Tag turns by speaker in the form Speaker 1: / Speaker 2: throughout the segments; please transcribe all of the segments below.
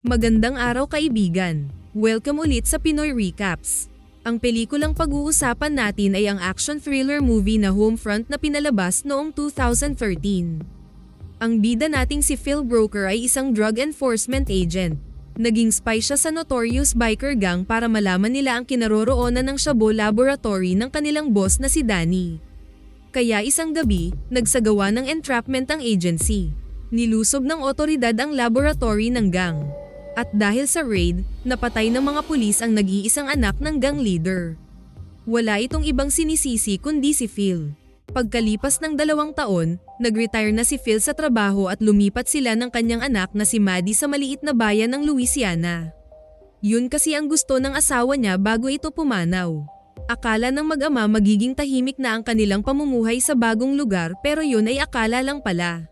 Speaker 1: Magandang araw kaibigan! Welcome ulit sa Pinoy Recaps. Ang pelikulang pag-uusapan natin ay ang action thriller movie na Homefront na pinalabas noong 2013. Ang bida nating si Phil Broker ay isang drug enforcement agent. Naging spy siya sa notorious biker gang para malaman nila ang kinaroroonan ng Shabo Laboratory ng kanilang boss na si Danny. Kaya isang gabi, nagsagawa ng entrapment ang agency. Nilusob ng otoridad ang laboratory ng gang. At dahil sa raid, napatay ng mga pulis ang nag-iisang anak ng gang leader. Wala itong ibang sinisisi kundi si Phil. Pagkalipas ng 2 taon, nag-retire na si Phil sa trabaho at lumipat sila ng kanyang anak na si Maddie sa maliit na bayan ng Louisiana. Yun kasi ang gusto ng asawa niya bago ito pumanaw. Akala ng mag-ama magiging tahimik na ang kanilang pamumuhay sa bagong lugar pero yun ay akala lang pala.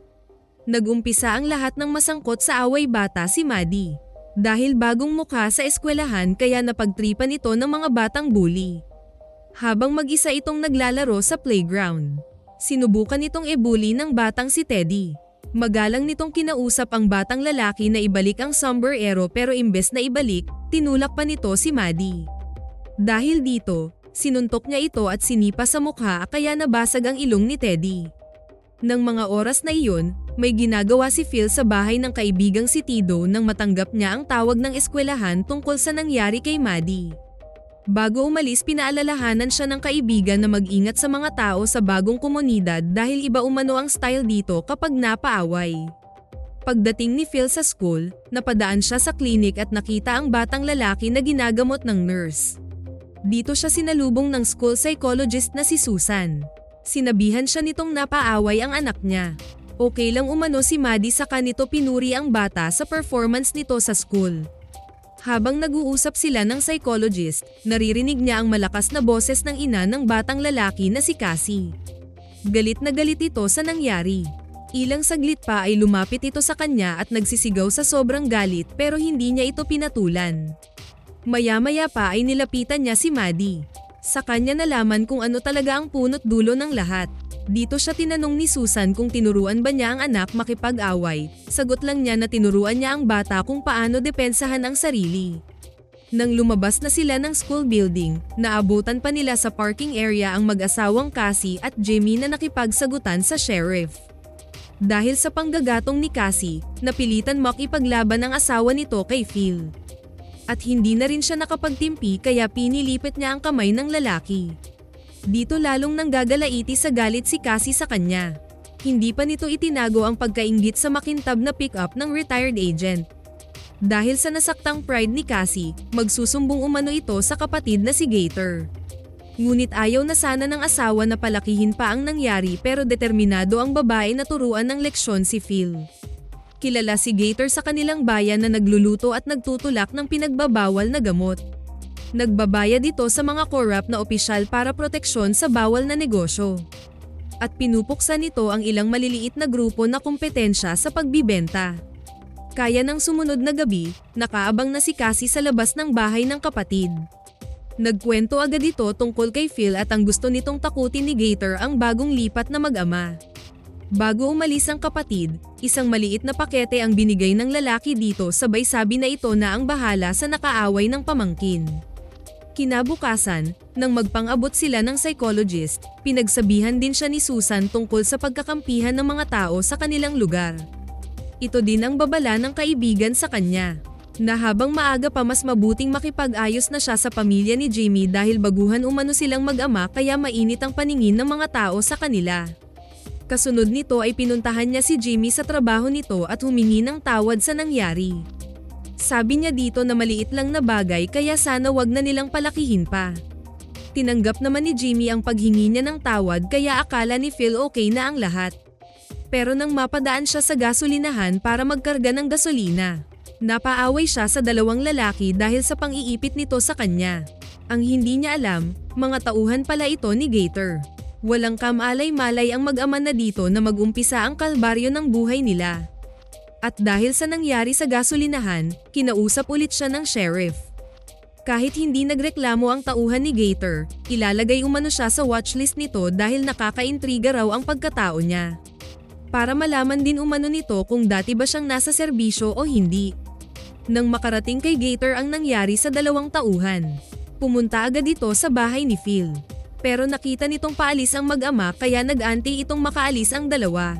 Speaker 1: Nag-umpisa ang lahat ng masangkot sa away bata si Maddie. Dahil bagong mukha sa eskwelahan kaya napagtripan ito ng mga batang bully. Habang mag-isa itong naglalaro sa playground, sinubukan itong i-bully ng batang si Teddy. Magalang nitong kinausap ang batang lalaki na ibalik ang sombrero pero imbes na ibalik, tinulak pa nito si Maddie. Dahil dito, sinuntok niya ito at sinipa sa mukha kaya nabasag ang ilong ni Teddy. Nang mga oras na iyon, may ginagawa si Phil sa bahay ng kaibigang si Tido nang matanggap niya ang tawag ng eskwelahan tungkol sa nangyari kay Maddie. Bago umalis pinaalalahanan siya ng kaibigan na mag-ingat sa mga tao sa bagong komunidad dahil iba umano ang style dito kapag napaaway. Pagdating ni Phil sa school, napadaan siya sa klinik at nakita ang batang lalaki na ginagamot ng nurse. Dito siya sinalubong ng school psychologist na si Susan. Sinabihan siya nitong napaaway ang anak niya. Okay lang umano si Maddie saka nito pinuri ang bata sa performance nito sa school. Habang nag-uusap sila ng psychologist, naririnig niya ang malakas na boses ng ina ng batang lalaki na si Cassie. Galit na galit ito sa nangyari. Ilang saglit pa ay lumapit ito sa kanya at nagsisigaw sa sobrang galit pero hindi niya ito pinatulan. Maya-maya pa ay nilapitan niya si Maddie. Sa kanya nalaman kung ano talaga ang punot dulo ng lahat. Dito siya tinanong ni Susan kung tinuruan ba niya ang anak makipag-away. Sagot lang niya na tinuruan niya ang bata kung paano depensahan ang sarili. Nang lumabas na sila ng school building, naabutan pa nila sa parking area ang mag-asawang Cassie at Jimmy na nakipagsagutan sa sheriff. Dahil sa panggagatong ni Cassie, napilitan makipaglaban ang asawa nito kay Phil. At hindi na rin siya nakapagtimpi kaya pinilipit niya ang kamay ng lalaki. Dito lalong nanggagalaiti sa galit si Cassie sa kanya. Hindi pa nito itinago ang pagkainggit sa makintab na pick-up ng retired agent. Dahil sa nasaktang pride ni Cassie, magsusumbong umano ito sa kapatid na si Gator. Ngunit ayaw na sana ng asawa na palakihin pa ang nangyari pero determinado ang babae na turuan ng leksyon si Phil. Kilala si Gator sa kanilang bayan na nagluluto at nagtutulak ng pinagbabawal na gamot. Nagbabayad ito sa mga corrupt na opisyal para proteksyon sa bawal na negosyo. At pinupuksa nito ang ilang maliliit na grupo na kompetensya sa pagbibenta. Kaya ng sumunod na gabi, nakaabang na si Cassie sa labas ng bahay ng kapatid. Nagkwento agad ito tungkol kay Phil at ang gusto nitong takutin ni Gator ang bagong lipat na mag-ama. Bago umalis ang kapatid, isang maliit na pakete ang binigay ng lalaki dito sabay sabi na ito na ang bahala sa nakaaway ng pamangkin. Kinabukasan, nang magpang-abot sila ng psychologist, pinagsabihan din siya ni Susan tungkol sa pagkakampihan ng mga tao sa kanilang lugar. Ito din ang babala ng kaibigan sa kanya, na habang maaga pa mas mabuting makipag-ayos na siya sa pamilya ni Jimmy dahil baguhan umano silang mag-ama kaya mainit ang paningin ng mga tao sa kanila. Kasunod nito ay pinuntahan niya si Jimmy sa trabaho nito at humingi ng tawad sa nangyari. Sabi niya dito na maliit lang na bagay kaya sana wag na nilang palakihin pa. Tinanggap naman ni Jimmy ang paghingi niya ng tawad kaya akala ni Phil okay na ang lahat. Pero nang mapadaan siya sa gasolinahan para magkarga ng gasolina, napaaway siya sa 2 lalaki dahil sa pang-iipit nito sa kanya. Ang hindi niya alam, mga tauhan pala ito ni Gator. Walang kamalay-malay ang mag-ama na dito na mag-umpisa ang kalbaryo ng buhay nila. At dahil sa nangyari sa gasolinahan, kinausap ulit siya ng sheriff. Kahit hindi nagreklamo ang tauhan ni Gator, ilalagay umano siya sa watchlist nito dahil nakakaintriga raw ang pagkatao niya. para malaman din umano nito kung dati ba siyang nasa serbisyo o hindi. Nang makarating kay Gator ang nangyari sa dalawang tauhan, pumunta agad ito sa bahay ni Phil. Pero nakita nitong paalis ang mag-ama kaya nag-ante itong makaalis ang dalawa.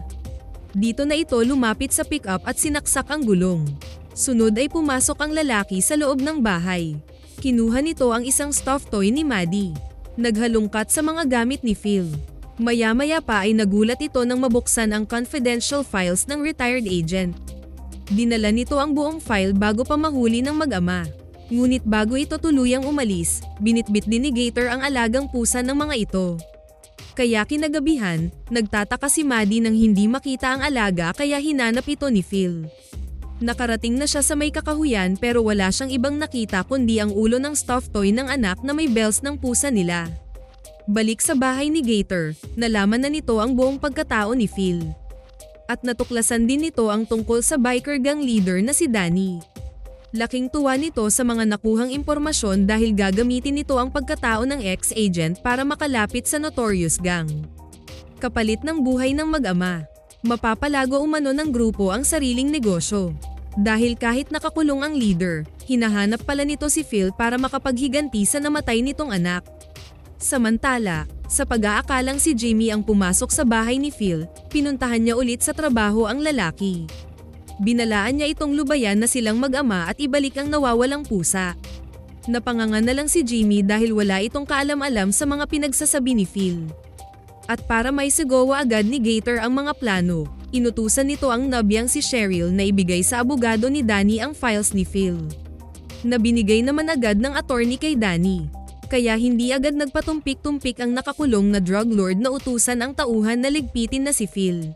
Speaker 1: Dito na ito lumapit sa pick-up at sinaksak ang gulong. Sunod ay pumasok ang lalaki sa loob ng bahay. Kinuha nito ang isang stuffed toy ni Maddie. Naghalungkat sa mga gamit ni Phil. Maya-maya pa ay nagulat ito nang mabuksan ang confidential files ng retired agent. Dinala nito ang buong file bago pa mahuli ng mag-ama. Ngunit bago ito tuluyang umalis, binitbit din ni Gator ang alagang pusa ng mga ito. Kaya kinagabihan, nagtataka si Maddie nang hindi makita ang alaga kaya hinanap ito ni Phil. Nakarating na siya sa may kakahuyan pero wala siyang ibang nakita kundi ang ulo ng stuffed toy ng anak na may bells ng pusa nila. Balik sa bahay ni Gator, nalaman na nito ang buong pagkatao ni Phil. At natuklasan din nito ang tungkol sa biker gang leader na si Danny. Laking tuwa nito sa mga nakuhang impormasyon dahil gagamitin nito ang pagkatao ng ex-agent para makalapit sa notorious gang. Kapalit ng buhay ng mag-ama, mapapalago umano ng grupo ang sariling negosyo. Dahil kahit nakakulong ang leader, hinahanap pala nito si Phil para makapaghiganti sa namatay nitong anak. Samantala, sa pag-aakalang si Jimmy ang pumasok sa bahay ni Phil, pinuntahan niya ulit sa trabaho ang lalaki. Binalaan niya itong lubayan na silang mag-ama at ibalik ang nawawalang pusa. Napanganga na lang si Jimmy dahil wala itong kaalam-alam sa mga pinagsasabi ni Phil. At para may sigawa agad ni Gator ang mga plano, inutusan nito ang nabyang si Cheryl na ibigay sa abogado ni Danny ang files ni Phil. Na binigay naman agad ng attorney kay Danny. Kaya hindi agad nagpatumpik-tumpik ang nakakulong na drug lord na utusan ang tauhan na ligpitin na si Phil.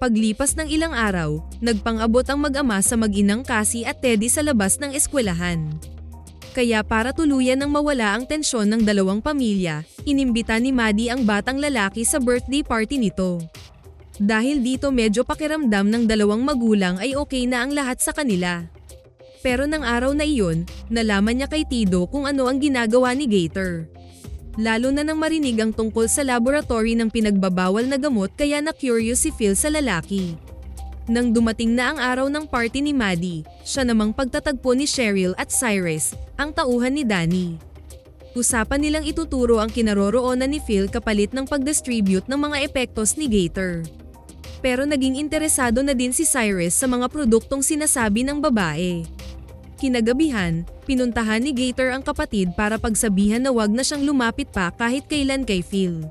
Speaker 1: Paglipas ng ilang araw, nagpang-abot ang mag-ama sa mag-inang Cassie at Teddy sa labas ng eskwelahan. Kaya para tuluyan nang mawala ang tensyon ng dalawang pamilya, inimbita ni Maddie ang batang lalaki sa birthday party nito. Dahil dito medyo pakiramdam ng dalawang magulang ay okay na ang lahat sa kanila. Pero nang araw na iyon, nalaman niya kay Tido kung ano ang ginagawa ni Gator. Lalo na nang marinig ang tungkol sa laboratory ng pinagbabawal na gamot kaya na-curious si Phil sa lalaki. Nang dumating na ang araw ng party ni Maddie, siya namang pagtatagpo ni Cheryl at Cyrus, ang tauhan ni Danny. Usapan nilang ituturo ang kinaroroonan ni Phil kapalit ng pag-distribute ng mga epektos ni Gator. Pero naging interesado na din si Cyrus sa mga produktong sinasabi ng babae. Kinagabihan, pinuntahan ni Gator ang kapatid para pagsabihan na wag na siyang lumapit pa kahit kailan kay Phil.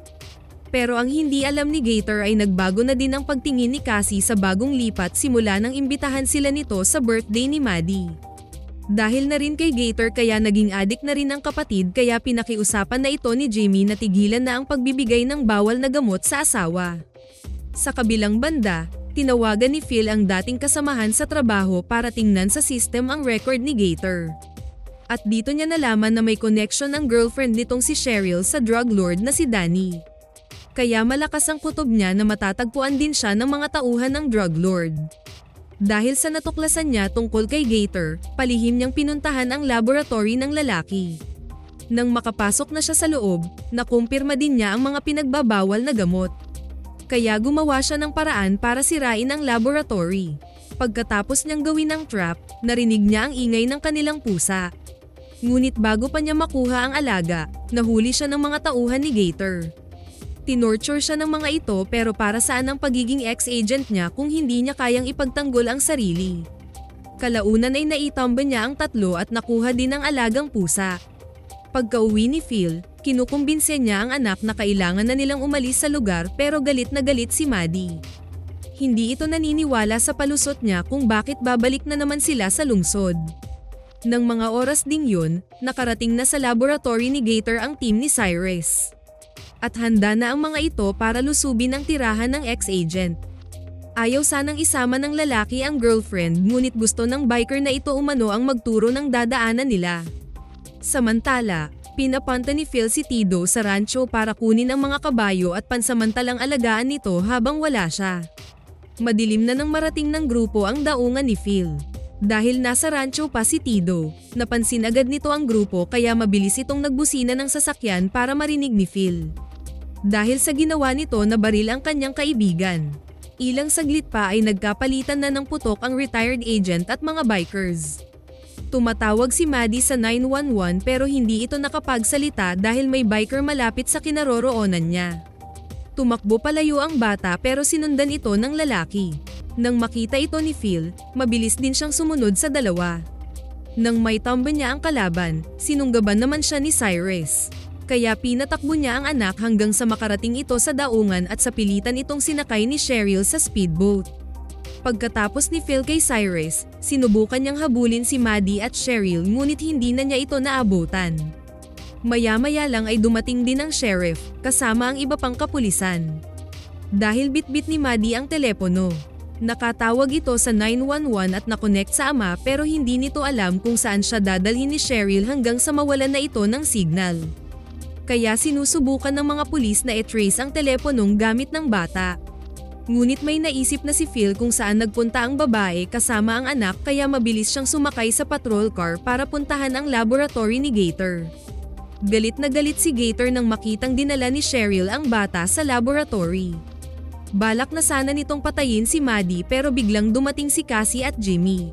Speaker 1: Pero ang hindi alam ni Gator ay nagbago na din ang pagtingin ni Cassie sa bagong lipat simula nang imbitahan sila nito sa birthday ni Maddie. Dahil na rin kay Gator kaya naging adik na rin ang kapatid kaya pinakiusapan na ito ni Jimmy na tigilan na ang pagbibigay ng bawal na gamot sa asawa. Sa kabilang banda, tinawagan ni Phil ang dating kasamahan sa trabaho para tingnan sa system ang record ni Gator. At dito niya nalaman na may connection ang girlfriend nitong si Cheryl sa drug lord na si Danny. Kaya malakas ang kutob niya na matatagpuan din siya ng mga tauhan ng drug lord. Dahil sa natuklasan niya tungkol kay Gator, palihim niyang pinuntahan ang laboratory ng lalaki. Nang makapasok na siya sa loob, nakumpirma din niya ang mga pinagbabawal na gamot. Kaya gumawa siya ng paraan para sirain ang laboratory. Pagkatapos niyang gawin ang trap, narinig niya ang ingay ng kanilang pusa. Ngunit bago pa niya makuha ang alaga, nahuli siya ng mga tauhan ni Gator. Tinorture siya ng mga ito pero para saan ang pagiging ex-agent niya kung hindi niya kayang ipagtanggol ang sarili. Kalaunan ay naitamba niya ang tatlo at nakuha din ang alagang pusa. Pagka-uwi ni Phil, kinukumbinse niya ang anak na kailangan na nilang umalis sa lugar pero galit na galit si Maddie. Hindi ito naniniwala sa palusot niya kung bakit babalik na naman sila sa lungsod. Nang mga oras ding yun, nakarating na sa laboratory ni Gator ang team ni Cyrus. At handa na ang mga ito para lusubin ang tirahan ng ex-agent. Ayaw sanang isama ng lalaki ang girlfriend ngunit gusto ng biker na ito umano ang magturo ng dadaanan nila. Samantala, pinapunta ni Phil si Tido sa rancho para kunin ang mga kabayo at pansamantalang alagaan nito habang wala siya. Madilim na nang marating ng grupo ang daungan ni Phil. Dahil nasa rancho pa si Tido, napansin agad nito ang grupo kaya mabilis itong nagbusina ng sasakyan para marinig ni Phil. Dahil sa ginawa nito nabaril ang kanyang kaibigan. Ilang saglit pa ay nagkapalitan na ng putok ang retired agent at mga bikers. Tumatawag si Maddie sa 911 pero hindi ito nakapagsalita dahil may biker malapit sa kinaroroonan niya. Tumakbo palayo ang bata pero sinundan ito ng lalaki. Nang makita ito ni Phil, mabilis din siyang sumunod sa dalawa. Nang may tamba niya ang kalaban, sinunggaban naman siya ni Cyrus. Kaya pinatakbo niya ang anak hanggang sa makarating ito sa daungan at sa pilitan itong sinakay ni Cheryl sa speedboat. Pagkatapos ni Phil kay Cyrus, sinubukan niyang habulin si Maddie at Cheryl ngunit hindi na niya ito naabutan. Maya-maya lang ay dumating din ang sheriff, kasama ang iba pang kapulisan. Dahil bitbit ni Maddie ang telepono, nakatawag ito sa 911 at nakonect sa ama pero hindi nito alam kung saan siya dadalhin ni Cheryl hanggang sa mawalan na ito ng signal. Kaya sinusubukan ng mga pulis na i-trace ang teleponong gamit ng bata. Ngunit may naisip na si Phil kung saan nagpunta ang babae kasama ang anak kaya mabilis siyang sumakay sa patrol car para puntahan ang laboratory ni Gator. Galit na galit si Gator nang makitang dinala ni Cheryl ang bata sa laboratory. Balak na sana nitong patayin si Maddie pero biglang dumating si Cassie at Jimmy.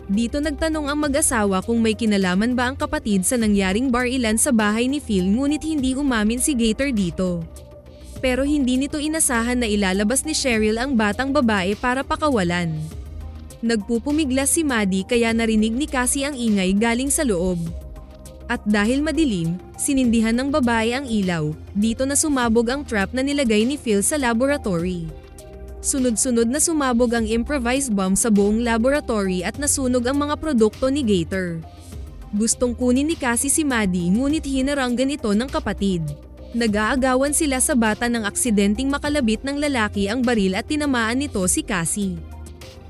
Speaker 1: Dito nagtanong ang mag-asawa kung may kinalaman ba ang kapatid sa nangyaring bar-ilan sa bahay ni Phil ngunit hindi umamin si Gator dito. Pero hindi nito inasahan na ilalabas ni Cheryl ang batang babae para pakawalan. Nagpupumiglas si Maddie kaya narinig ni Cassie ang ingay galing sa loob. At dahil madilim, sinindihan ng babae ang ilaw, dito na sumabog ang trap na nilagay ni Phil sa laboratory. Sunod-sunod na sumabog ang improvised bomb sa buong laboratory at nasunog ang mga produkto ni Gator. Gustong kunin ni Cassie si Maddie ngunit hinaranggan ito ng kapatid. Nag-aagawan sila sa bata ng aksidenteng makalabit ng lalaki ang baril at tinamaan nito si Cassie.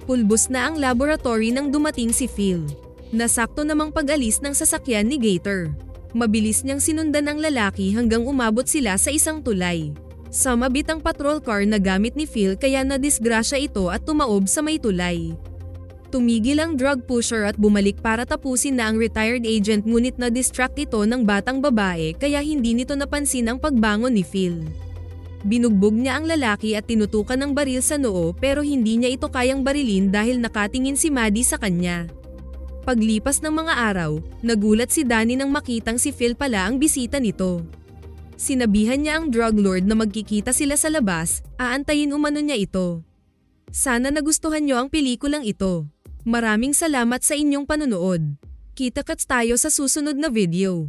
Speaker 1: Pulbos na ang laboratory nang dumating si Phil. Nasakto namang pag-alis ng sasakyan ni Gator. Mabilis niyang sinundan ang lalaki hanggang umabot sila sa isang tulay. Sumabit ang patrol car na gamit ni Phil kaya nadisgrasya ito at tumaob sa may tulay. Tumigil ang drug pusher at bumalik para tapusin na ang retired agent ngunit na-distract ito ng batang babae kaya hindi nito napansin ang pagbangon ni Phil. Binugbog niya ang lalaki at tinutukan ng baril sa noo pero hindi niya ito kayang barilin dahil nakatingin si Maddie sa kanya. Paglipas ng mga araw, nagulat si Danny nang makitang si Phil pala ang bisita nito. Sinabihan niya ang drug lord na magkikita sila sa labas, aantayin umano niya ito. Sana nagustuhan niyo ang pelikulang ito. Maraming salamat sa inyong panonood. Kita-kits tayo sa susunod na video.